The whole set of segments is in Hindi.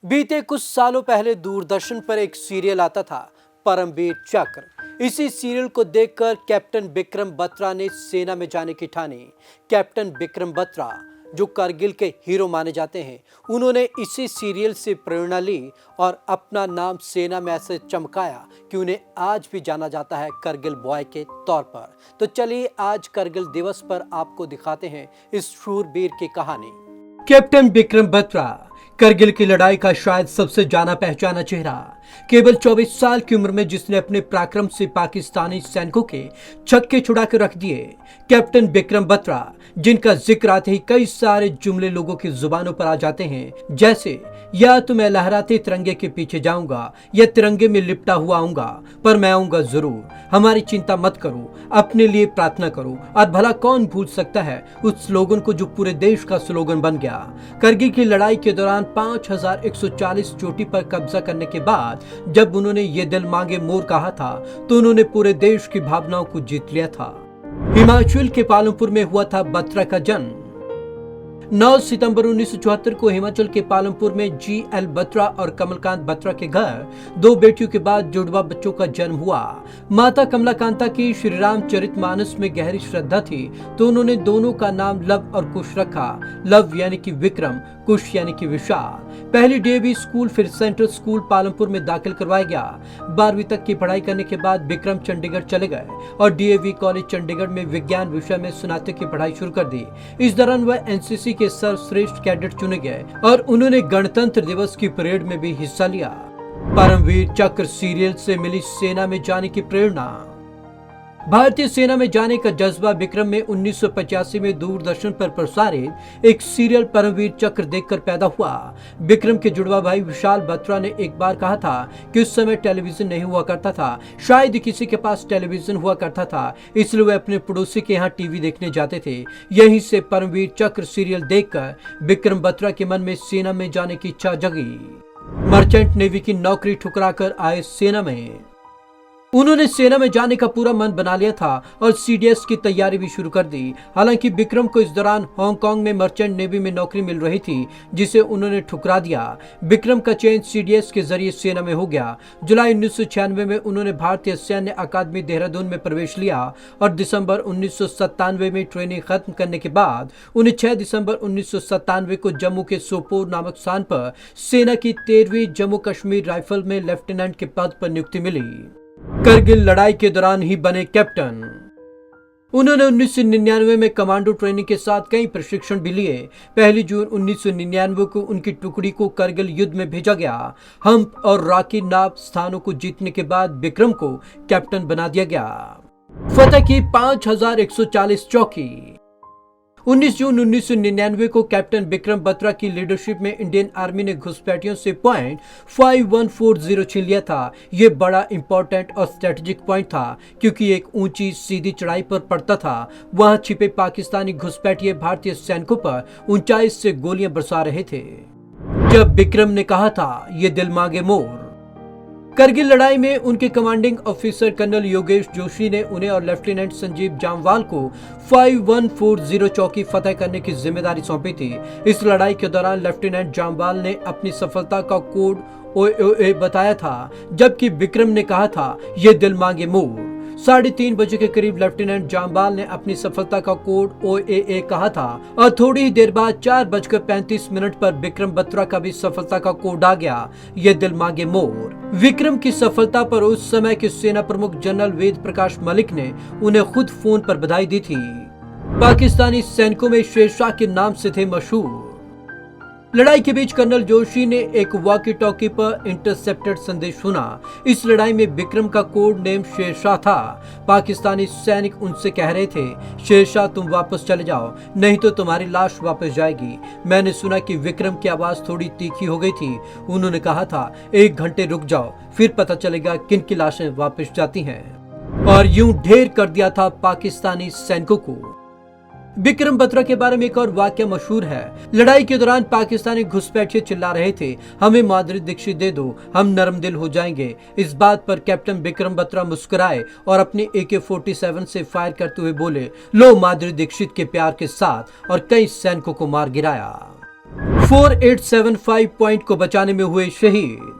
बीते कुछ सालों पहले दूरदर्शन पर एक सीरियल आता था, परमवीर चक्र। इसी सीरियल को देखकर कैप्टन विक्रम बत्रा ने सेना में जाने की ठानी। कैप्टन विक्रम बत्रा, जो करगिल के हीरो माने जाते हैं, उन्होंने इसी सीरियल से प्रेरणा ली और अपना नाम सेना में ऐसे चमकाया कि उन्हें आज भी जाना जाता है करगिल बॉय के तौर पर। तो चलिए आज करगिल दिवस पर आपको दिखाते हैं इस शूरवीर की कहानी। कैप्टन विक्रम बत्रा करगिल की लड़ाई का शायद सबसे जाना पहचाना चेहरा। केवल 24 साल की उम्र में जिसने अपने पराक्रम से पाकिस्तानी सैनिकों के छक्के छुड़ा के रख दिए। कैप्टन विक्रम बत्रा, जिनका जिक्र आते ही कई सारे जुमले लोगों की जुबानों पर आ जाते हैं, जैसे या तो मैं लहराते तिरंगे के पीछे जाऊंगा या तिरंगे में लिपटा हुआ आऊंगा, पर मैं आऊंगा जरूर। हमारी चिंता मत करो, अपने लिए प्रार्थना करो। और भला कौन भूल सकता है उस स्लोगन को जो पूरे देश का स्लोगन बन गया। करगिल की लड़ाई के दौरान 5140 चोटी पर कब्जा करने के बाद जब उन्होंने ये दिल मांगे मोर कहा था, तो उन्होंने पूरे देश की भावनाओं को जीत लिया था। हिमाचल के पालमपुर में हुआ था बत्रा का जन्म। 9 सितंबर 1974 को हिमाचल के पालमपुर में जी.एल. बत्रा और कमलकांत बत्रा के घर 2 बेटियों के बाद जुड़वा बच्चों का जन्म हुआ। माता कमलाकांता की श्री रामचरितमानस में गहरी श्रद्धा थी, तो उन्होंने दोनों का नाम लव और कुश रखा। लव यानी कि विक्रम, कुश यानी कि विशाल। पहली डीएवी स्कूल फिर सेंट्रल स्कूल पालमपुर में दाखिल करवाया गया। 12वीं तक की पढ़ाई करने के बाद विक्रम चंडीगढ़ चले गए और डीएवी कॉलेज चंडीगढ़ में विज्ञान विषय में स्नातक की पढ़ाई शुरू कर दी। इस दौरान वह एनसीसी के सर्वश्रेष्ठ कैडेट चुने गए और उन्होंने गणतंत्र दिवस की परेड में भी हिस्सा लिया। परमवीर चक्र सीरियल से मिली सेना में जाने की प्रेरणा। भारतीय सेना में जाने का जज्बा विक्रम में 1985 में दूरदर्शन पर प्रसारित एक सीरियल परमवीर चक्र देखकर पैदा हुआ। विक्रम के जुड़वा भाई विशाल बत्रा ने एक बार कहा था कि उस समय टेलीविजन नहीं हुआ करता था, शायद किसी के पास टेलीविजन हुआ करता था, इसलिए वे अपने पड़ोसी के यहाँ टीवी देखने जाते थे। यहीं से परमवीर चक्र सीरियल देखकर विक्रम बत्रा के मन में सेना में जाने की इच्छा जगी। मर्चेंट नेवी की नौकरी ठुकराकर आए सेना में। उन्होंने सेना में जाने का पूरा मन बना लिया था और सीडीएस की तैयारी भी शुरू कर दी। हालांकि विक्रम को इस दौरान हांगकांग में मर्चेंट नेवी में नौकरी मिल रही थी, जिसे उन्होंने ठुकरा दिया। विक्रम का चयन सीडीएस के जरिए सेना में हो गया। जुलाई 1996 में उन्होंने भारतीय सैन्य अकादमी देहरादून में प्रवेश लिया और दिसंबर 1997 में ट्रेनिंग खत्म करने के बाद उन्हें 6 दिसंबर 1997 को जम्मू के सोपोर नामक स्थान पर सेना की 13वीं जम्मू कश्मीर राइफल में लेफ्टिनेंट के पद पर नियुक्ति मिली। करगिल लड़ाई के दौरान ही बने कैप्टन। उन्होंने 1999 में कमांडो ट्रेनिंग के साथ कई प्रशिक्षण भी लिए। 1 जून 1999 को उनकी टुकड़ी को करगिल युद्ध में भेजा गया। हम्प और राकी नाप स्थानों को जीतने के बाद विक्रम को कैप्टन बना दिया गया। फतेह की 5140 चौकी। 19 जून 1999 को कैप्टन विक्रम बत्रा की लीडरशिप में इंडियन आर्मी ने घुसपैठियों से पॉइंट 5140 छीन लिया था। ये बड़ा इंपॉर्टेंट और स्ट्रेटेजिक पॉइंट था, क्योंकि एक ऊंची सीधी चढ़ाई पर पड़ता था। वहां छिपे पाकिस्तानी घुसपैठिए भारतीय सैनिकों पर ऊंचाई से गोलियां बरसा रहे थे। जब विक्रम ने कहा था ये दिल मांगे मोर। करगिल लड़ाई में उनके commanding officer colonel Yogesh Joshi ने उन्हें और लेफ्टिनेंट संजीव जामवाल को 5140 चौकी फतेह करने की जिम्मेदारी सौंपी थी। इस लड़ाई के दौरान लेफ्टिनेंट जामवाल ने अपनी सफलता का कोड OOA बताया था, जबकि विक्रम ने कहा था ये दिल मांगे मोर। 3:30 बजे के करीब लेफ्टिनेंट जामवाल ने अपनी सफलता का कोड OAA कहा था और थोड़ी ही देर बाद 4:35 पर विक्रम बत्रा का भी सफलता का कोड आ गया, ये दिल मांगे मोर। विक्रम की सफलता पर उस समय के सेना प्रमुख जनरल वेद प्रकाश मलिक ने उन्हें खुद फोन पर बधाई दी थी। पाकिस्तानी सैनिकों में शेरशाह के नाम से थे मशहूर। लड़ाई के बीच कर्नल जोशी ने एक वॉकी टॉकी पर इंटरसेप्टेड संदेश सुना। इस लड़ाई में विक्रम का कोड नेम शेरशाह था। पाकिस्तानी सैनिक उनसे कह रहे थे, शेरशाह तुम वापस चले जाओ, नहीं तो तुम्हारी लाश वापस जाएगी। मैंने सुना कि विक्रम की आवाज थोड़ी तीखी हो गई थी। उन्होंने कहा था 1 घंटे रुक जाओ, फिर पता चलेगा किन की लाशें वापस जाती हैं। और यूं ढेर कर दिया था पाकिस्तानी सैनिकों को। विक्रम बत्रा के बारे में एक और वाक्य मशहूर है। लड़ाई के दौरान पाकिस्तानी घुसपैठिए चिल्ला रहे थे, हमें माधुरी दीक्षित दे दो, हम नरम दिल हो जाएंगे। इस बात पर कैप्टन विक्रम बत्रा मुस्कुराए और अपनी AK-47 से फायर करते हुए बोले, लो माधुरी दीक्षित के प्यार के साथ, और कई सैनिकों को मार गिराया। 4875 पॉइंट को बचाने में हुए शहीद।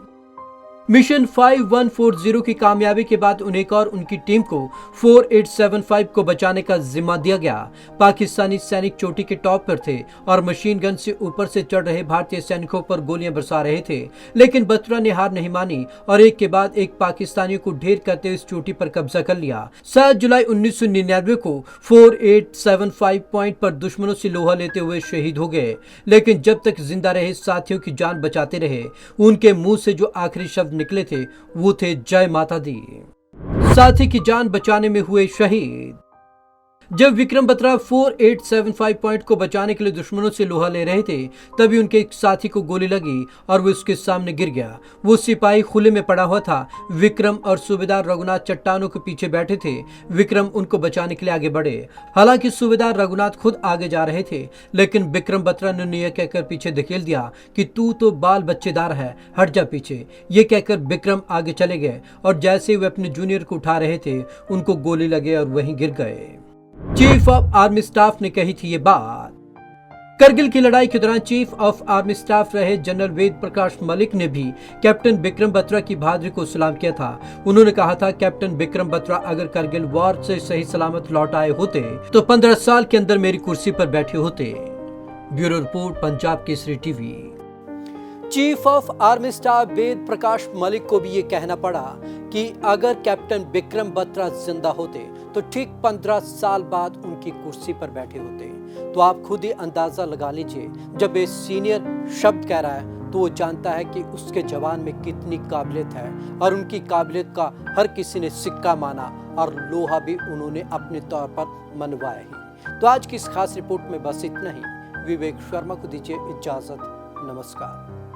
मिशन 5140 की कामयाबी के बाद उन्हें और उनकी टीम को 4875 को बचाने का जिम्मा दिया गया। पाकिस्तानी सैनिक चोटी के टॉप पर थे और मशीन गन से ऊपर से चढ़ रहे भारतीय सैनिकों पर गोलियां बरसा रहे थे, लेकिन बत्रा ने हार नहीं मानी और एक के बाद एक पाकिस्तानियों को ढेर करते हुए इस चोटी पर कब्जा कर लिया। 7 जुलाई 1999 को 4875 पॉइंट पर दुश्मनों से लोहा लेते हुए शहीद हो गए, लेकिन जब तक जिंदा रहे साथियों की जान बचाते रहे। उनके मुंह से जो आखिरी शब्द निकले थे वो थे जय माता दी। साथी की जान बचाने में हुए शहीद। जब विक्रम बत्रा 4875 पॉइंट को बचाने के लिए दुश्मनों से लोहा ले रहे थे, तभी उनके एक साथी को गोली लगी और वो उसके सामने गिर गया। वो सिपाही खुले में पड़ा हुआ था। विक्रम और सूबेदार रघुनाथ चट्टानों के पीछे बैठे थे। विक्रम उनको बचाने के लिए आगे बढ़े। हालांकि सूबेदार रघुनाथ खुद आगे जा रहे थे, लेकिन विक्रम बत्रा ने उन्हें यह कहकर पीछे धकेल दिया कि तू तो बाल बच्चेदार है, हट जा पीछे। ये कहकर विक्रम आगे चले गए और जैसे वे अपने जूनियर को उठा रहे थे, उनको गोली लगे और वहीं गिर गए। चीफ ऑफ आर्मी स्टाफ ने कही थी ये बात। करगिल की लड़ाई के दौरान चीफ ऑफ आर्मी स्टाफ रहे जनरल वेद प्रकाश मलिक ने भी कैप्टन बिक्रम बत्रा की बहादुरी को सलाम किया था। उन्होंने कहा था, कैप्टन बिक्रम बत्रा अगर करगिल वॉर से सही सलामत लौट आए होते तो 15 साल के अंदर मेरी कुर्सी पर बैठे होते। Bureau report, Punjab Kesari TV. Chief of army staff Ved Prakash Malik को भी ये कहना पड़ा कि अगर कैप्टन बिक्रम बत्रा जिंदा होते तो ठीक 15 साल बाद उनकी कुर्सी पर बैठे होते। तो आप खुद ही अंदाजा लगा लीजिए, जब ये सीनियर शब्द कह रहा है तो वो जानता है कि उसके जवान में कितनी काबिलियत है और उनकी काबिलियत का हर किसी ने सिक्का माना और लोहा भी उन्होंने अपने तौर पर मनवाया ही। तो आज की इस खास रिपोर्ट में बस इतना ही। विवेक शर्मा को दीजिए इजाजत। नमस्कार।